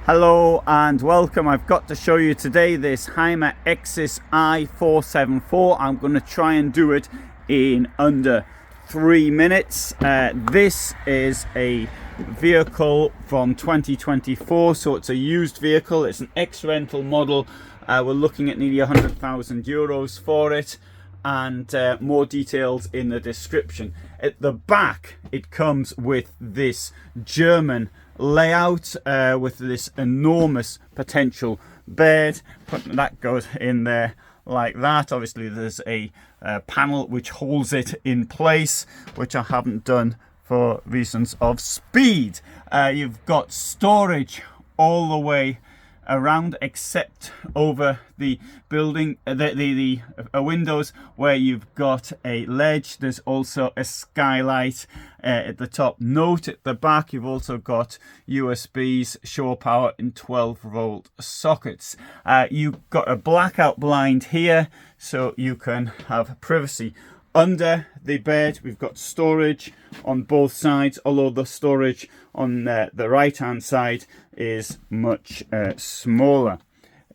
Hello and welcome. I've got to show you today this Hymer Exsis i474. I'm going to try and do it in under 3 minutes. This is a vehicle from 2024, so it's a used vehicle. It's an ex-rental model. We're looking at nearly 100,000 euros for it, and more details in the description. At the back it comes with this German layout with this enormous potential bed. That goes in there like that. Obviously there's a panel which holds it in place, which I haven't done for reasons of speed. You've got storage all the way around except over the building, the windows where you've got a ledge. There's also a skylight at the top. Note at the back you've also got USBs, shore power and 12-volt sockets. You've got a blackout blind here so you can have privacy. Under the bed we've got storage on both sides, although the storage on the right hand side is much smaller.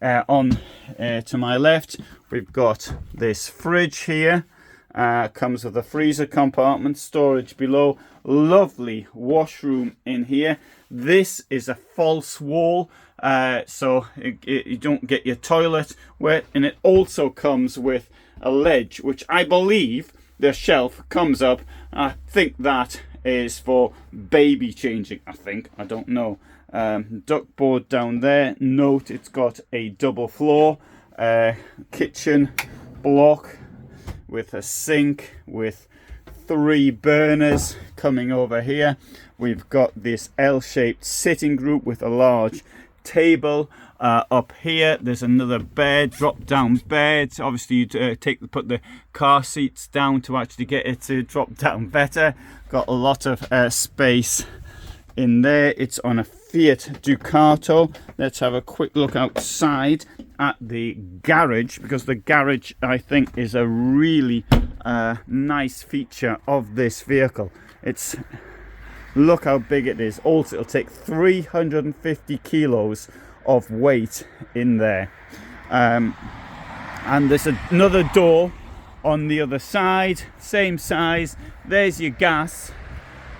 To my left we've got this fridge here. Comes with a freezer compartment, storage below, lovely washroom in here. This is a false wall, so you don't get your toilet wet, and it also comes with a ledge, which I believe the shelf comes up. I think that is for baby changing. I don't know. Duckboard down there. Note it's got a double floor kitchen block with a sink with 3 burners coming over here. We've got this L-shaped sitting group with a large table. Up here there's another bed, drop down bed. Obviously you put the car seats down to actually get it to drop down better. Got a lot of space in there. It's on a Fiat Ducato. Let's have a quick look outside at the garage, because the garage I think is a really nice feature of this vehicle. Look how big it is. Also it'll take 350 kilos of weight in there, and there's another door on the other side, same size. There's your gas.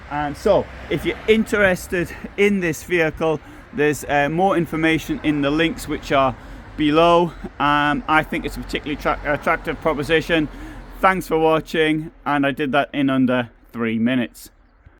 And so if you're interested in this vehicle, there's more information in the links which are below. I think it's a particularly attractive proposition. Thanks for watching, and I did that in under 3 minutes.